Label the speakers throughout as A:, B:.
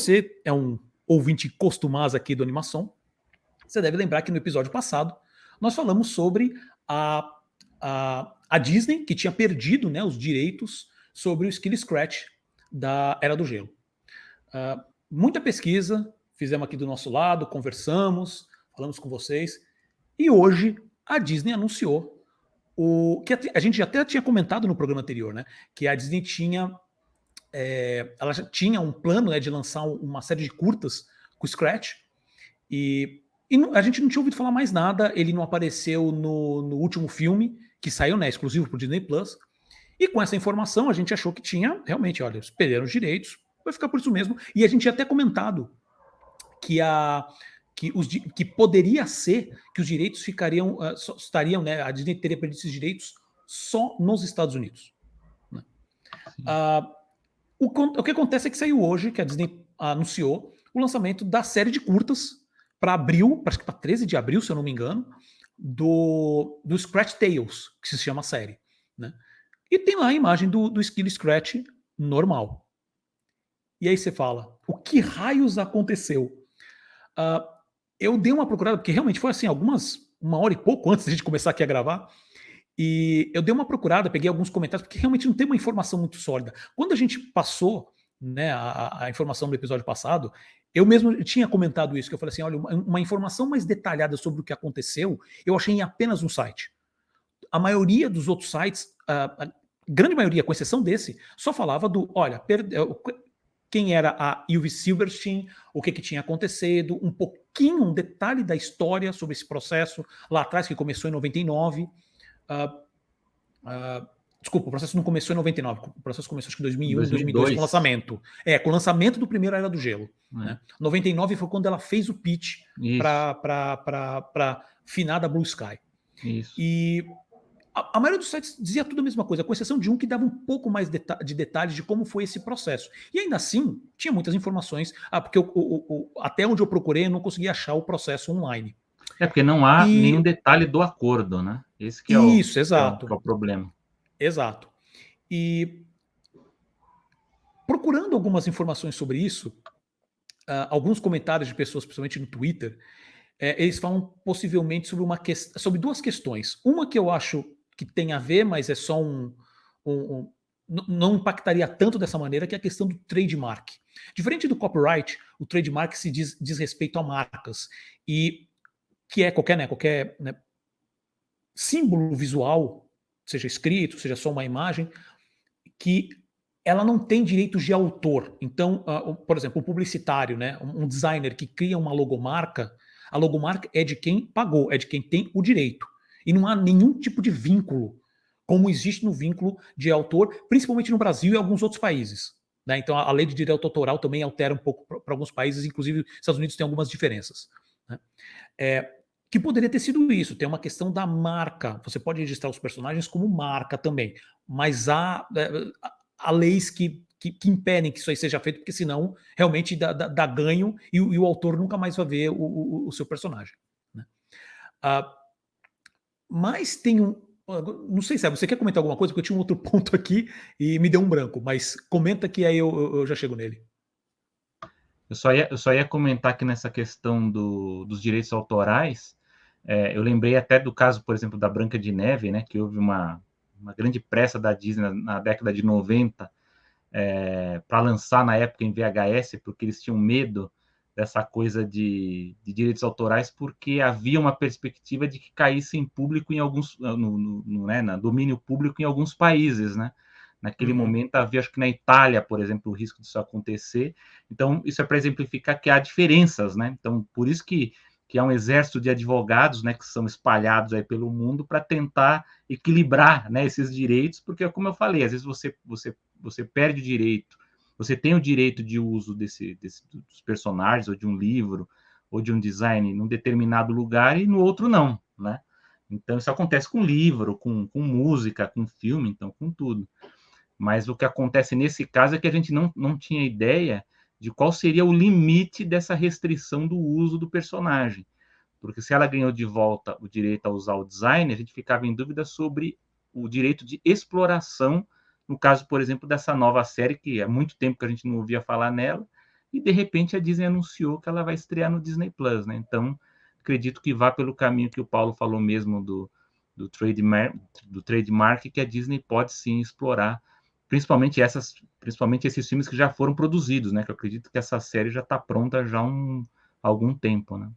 A: você é um ouvinte costumaz aqui do Animação, você deve lembrar que no episódio passado nós falamos sobre a Disney, que tinha perdido, né, os direitos sobre o Skill Scratch da Era do Gelo. Muita pesquisa, fizemos aqui do nosso lado, conversamos, falamos com vocês, e hoje a Disney anunciou que a gente já até tinha comentado no programa anterior, né? Que a Disney ela já tinha um plano, né, de lançar uma série de curtas com o Scratch, e a gente não tinha ouvido falar mais nada. Ele não apareceu no último filme que saiu, né, exclusivo para o Disney Plus. E com essa informação a gente achou que tinha realmente, olha, eles perderam os direitos, vai ficar por isso mesmo. E a gente tinha até comentado que poderia ser que os direitos estariam, né, a Disney teria perdido esses direitos só nos Estados Unidos. Né? O que acontece é que saiu hoje, que a Disney anunciou o lançamento da série de curtas para abril, acho que para 13 de abril, se eu não me engano, do Scratch Tales, que se chama a série. Né? E tem lá a imagem do Skill Scratch normal. E aí você fala, o que raios aconteceu? Eu dei uma procurada, porque realmente foi assim, uma hora e pouco antes de a gente começar aqui a gravar, e eu dei uma procurada, peguei alguns comentários, porque realmente não tem uma informação muito sólida. Quando a gente passou, né, a informação do episódio passado, eu mesmo tinha comentado isso, que eu falei assim, olha, uma informação mais detalhada sobre o que aconteceu, eu achei em apenas um site. A maioria dos outros sites, a grande maioria, com exceção desse, só falava olha, quem era a Ivy Silverstein, o que tinha acontecido, um detalhe da história sobre esse processo lá atrás, que começou em 99. Desculpa, o processo não começou em 99, o processo começou acho que em 2001, 2002, com o lançamento. Com o lançamento do primeiro Era do Gelo. Né? 99 foi quando ela fez o pitch para finada Blue Sky.
B: Isso.
A: E a maioria dos sites dizia tudo a mesma coisa, com exceção de um que dava um pouco mais de detalhes de como foi esse processo. E ainda assim, tinha muitas informações, porque até onde eu procurei, eu não conseguia achar o processo online.
B: Porque não há nenhum detalhe do acordo, né? Esse que é
A: isso, exato.
B: Que é o problema.
A: Exato. E procurando algumas informações sobre isso, alguns comentários de pessoas, principalmente no Twitter, eles falam possivelmente sobre duas questões. Uma que eu acho que tem a ver, mas é só não impactaria tanto dessa maneira, que é a questão do trademark. Diferente do copyright, o trademark se diz respeito a marcas, e que é qualquer símbolo visual, seja escrito, seja só uma imagem, que ela não tem direitos de autor. Então, por exemplo, o publicitário, né, um designer que cria uma logomarca, a logomarca é de quem pagou, é de quem tem o direito. E não há nenhum tipo de vínculo, como existe no vínculo de autor, principalmente no Brasil e alguns outros países. Né? Então, a lei de direito autoral também altera um pouco para alguns países, inclusive os Estados Unidos tem algumas diferenças. Né? Que poderia ter sido isso, tem uma questão da marca. Você pode registrar os personagens como marca também, mas há leis que impedem que isso aí seja feito, porque senão realmente dá ganho e o autor nunca mais vai ver o seu personagem. Né? Mas tem não sei, Sérgio, você quer comentar alguma coisa? Porque eu tinha um outro ponto aqui e me deu um branco, mas comenta que aí eu já chego nele.
B: Eu só ia comentar que nessa questão dos direitos autorais, eu lembrei até do caso, por exemplo, da Branca de Neve, né, que houve uma grande pressa da Disney na década de 90 para lançar na época em VHS, porque eles tinham medo dessa coisa de direitos autorais, porque havia uma perspectiva de que caísse em público em alguns, no domínio público em alguns países, né? Naquele momento havia, acho que na Itália, por exemplo, o risco disso acontecer. Então, isso é para exemplificar que há diferenças, né? Então, por isso que há um exército de advogados, né, que são espalhados aí pelo mundo para tentar equilibrar, né, esses direitos, porque, como eu falei, às vezes você perde o direito, você tem o direito de uso dos personagens, ou de um livro, ou de um design num determinado lugar, e no outro não, né? Então, isso acontece com livro, com música, com filme, então, com tudo. Mas o que acontece nesse caso é que a gente não tinha ideia de qual seria o limite dessa restrição do uso do personagem. Porque se ela ganhou de volta o direito a usar o design, a gente ficava em dúvida sobre o direito de exploração, no caso, por exemplo, dessa nova série, que há muito tempo que a gente não ouvia falar nela, e de repente a Disney anunciou que ela vai estrear no Disney Plus, né? Então, acredito que vá pelo caminho que o Paulo falou mesmo do trademark, que a Disney pode sim explorar, principalmente esses filmes que já foram produzidos, né? Que eu acredito que essa série já está pronta já há algum tempo, né?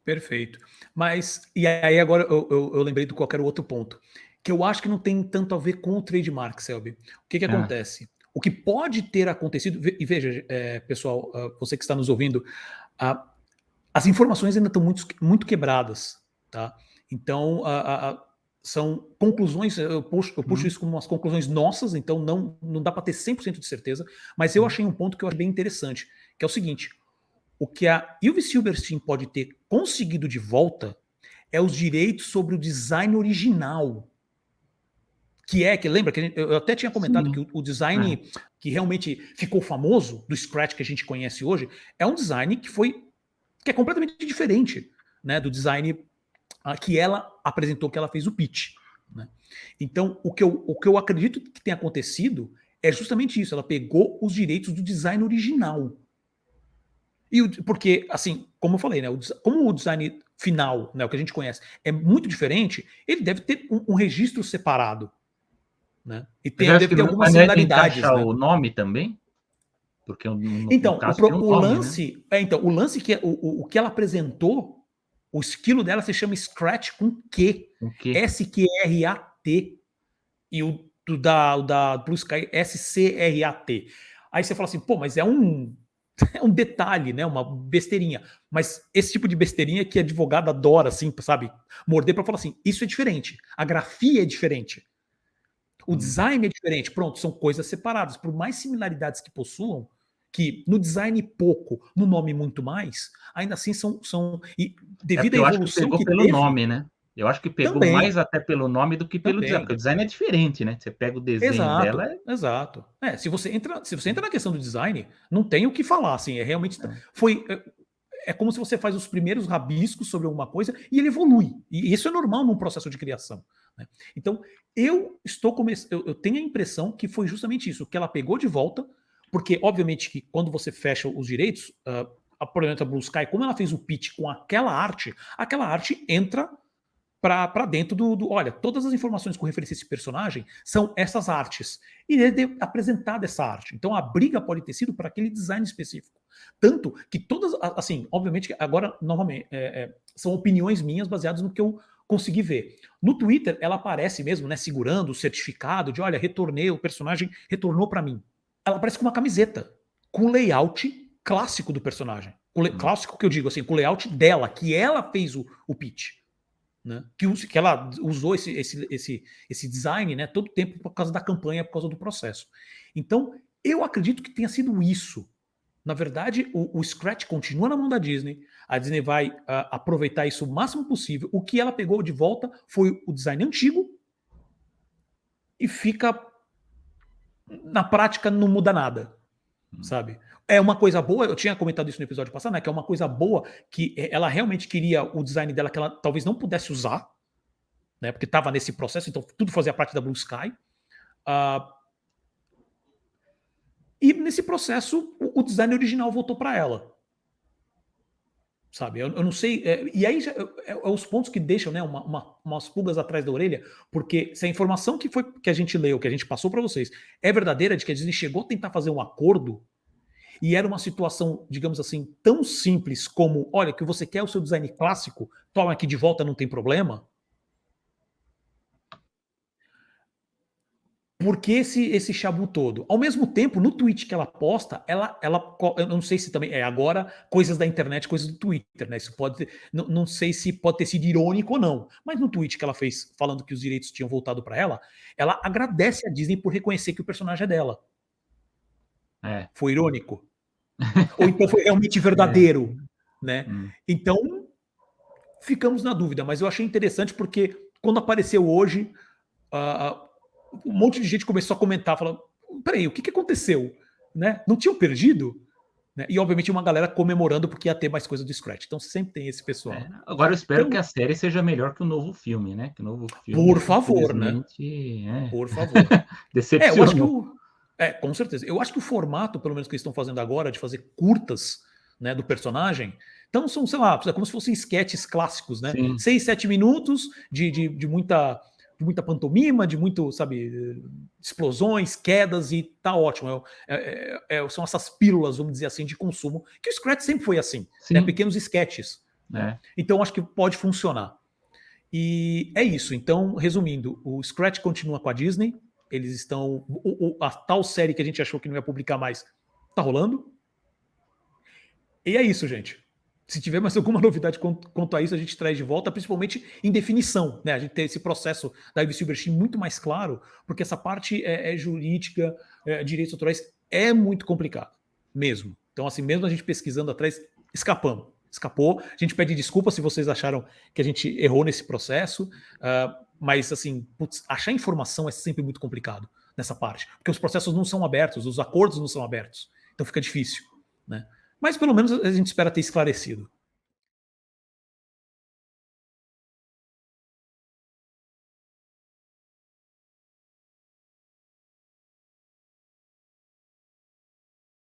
A: Perfeito. Mas, e aí agora eu lembrei de qualquer outro ponto, que eu acho que não tem tanto a ver com o trademark, Selby. O que
B: Ah,
A: acontece? O que pode ter acontecido, e veja, pessoal, você que está nos ouvindo, ah, as informações ainda estão muito quebradas, tá? Então, são conclusões, eu puxo isso como umas conclusões nossas, então não dá para ter 100% de certeza, mas eu achei um ponto que eu achei bem interessante, que é o seguinte: o que a Ylvi Silverstein pode ter conseguido de volta é os direitos sobre o design original. Que lembra que eu até tinha comentado que
B: sim.
A: o design que realmente ficou famoso, do Scratch que a gente conhece hoje, é um design que é completamente diferente, né, do design que ela apresentou, que ela fez o pitch, né? Então, o que eu acredito que tenha acontecido é justamente isso. Ela pegou os direitos do design original. Porque, assim, como eu falei, né, como o design final, né, o que a gente conhece, é muito diferente, ele deve ter um registro separado, né? E
B: Mas eu acho
A: deve
B: que
A: ter algumas
B: mas não
A: similaridades,
B: encaixa
A: né?
B: o nome também? Porque no
A: Então,
B: caso tem um
A: o
B: nome, né?
A: lance, o lance que o que ela apresentou, o esquilo dela se chama Scratch com Q,
B: O quê?
A: S-Q-R-A-T, e o da Blue Sky S-C-R-A-T. Aí você fala assim, pô, mas é um detalhe, né? Uma besteirinha. Mas esse tipo de besteirinha que advogado adora, assim, sabe? Morder para falar assim: isso é diferente. A grafia é diferente. O design é diferente. Pronto, são coisas separadas. Por mais similaridades que possuam, que no design pouco, no nome muito mais, ainda assim e
B: É
A: devido
B: porque
A: à
B: eu acho que
A: evolução
B: pegou
A: que
B: pelo
A: teve,
B: nome, né? Eu acho que pegou mais
A: também,
B: até pelo nome do que pelo design, porque o
A: também.
B: design é diferente, né? Você pega o desenho dela,
A: Exato, exato. Se você entra na questão do design, não tem o que falar, assim, realmente foi é como se você faz os primeiros rabiscos sobre alguma coisa e ele evolui. E isso é normal num processo de criação, né? Então, eu tenho a impressão que foi justamente isso, que ela pegou de volta, porque obviamente que quando você fecha os direitos, por exemplo, a Blue Sky, como ela fez o pitch com aquela arte entra para dentro olha, todas as informações com referência a esse personagem são essas artes. E ele deve apresentar essa arte. Então a briga pode ter sido para aquele design específico. Tanto que todas, assim, obviamente, agora, novamente, são opiniões minhas baseadas no que eu consegui ver. No Twitter, ela aparece mesmo, né, segurando o certificado de, olha, retornei, o personagem retornou para mim. Ela aparece com uma camiseta, com o layout clássico do personagem. Clássico que eu digo, assim, com o layout dela, que ela fez o pitch. Né? Que ela usou esse design, né, todo o tempo por causa da campanha, por causa do processo. Então, eu acredito que tenha sido isso. Na verdade, o Scratch continua na mão da Disney. A Disney vai aproveitar isso o máximo possível. O que ela pegou de volta foi o design antigo e fica. Na prática, não muda nada, sabe? É uma coisa boa, eu tinha comentado isso no episódio passado, né? Que é uma coisa boa que ela realmente queria o design dela que ela talvez não pudesse usar, né? Porque estava nesse processo, então tudo fazia parte da Blue Sky. Uh, e nesse processo, o design original voltou para ela. Sabe? Eu não sei. E aí é os pontos que deixam, né, umas pulgas atrás da orelha, porque se a informação que a gente leu, que a gente passou para vocês, é verdadeira, de que a Disney chegou a tentar fazer um acordo, e era uma situação, digamos assim, tão simples como: olha, que você quer o seu design clássico, toma aqui de volta, não tem problema. Por que esse chabu todo? Ao mesmo tempo, no tweet que ela posta, eu não sei se também é agora coisas da internet, coisas do Twitter, né? Isso pode, não sei se pode ter sido irônico ou não, mas no tweet que ela fez falando que os direitos tinham voltado para ela agradece a Disney por reconhecer que o personagem é dela.
B: É.
A: Foi irônico? Ou então foi realmente
B: É.
A: verdadeiro, né? Então, ficamos na dúvida, mas eu achei interessante porque quando apareceu hoje, um monte de gente começou a comentar, falando: peraí, o que aconteceu? Né? Não tinham perdido? Né? E obviamente uma galera comemorando porque ia ter mais coisa do Scratch. Então sempre tem esse pessoal.
B: Agora eu espero que
A: Então,
B: a série seja melhor que o novo filme, né? Que o novo
A: por
B: filme,
A: favor, né?
B: infelizmente,
A: Por favor. Eu acho que
B: decepcionou.
A: Com certeza. Eu acho que o formato, pelo menos que eles estão fazendo agora, de fazer curtas, né, do personagem, então são, sei lá, é como se fossem sketches clássicos, né?
B: Sim.
A: 6, 7 minutos de muita pantomima, de muito, sabe, explosões, quedas, e tá ótimo. São essas pílulas, vamos dizer assim, de consumo, que o Scratch sempre foi assim, né?
B: Sim.
A: Pequenos sketches, né?
B: É.
A: Então acho que pode funcionar. E é isso. Então, resumindo, o Scratch continua com a Disney. Eles estão. A tal série que a gente achou que não ia publicar mais tá rolando. E é isso, gente. Se tiver mais alguma novidade quanto a isso, a gente traz de volta, principalmente em definição, né? A gente ter esse processo da Ivy Silverstein muito mais claro, porque essa parte jurídica, direitos autorais, é muito complicado, mesmo. Então, assim, mesmo a gente pesquisando atrás, escapou. A gente pede desculpa se vocês acharam que a gente errou nesse processo, mas, assim, putz, achar informação é sempre muito complicado nessa parte, porque os processos não são abertos, os acordos não são abertos, então fica difícil, né? Mas pelo menos a gente espera ter esclarecido.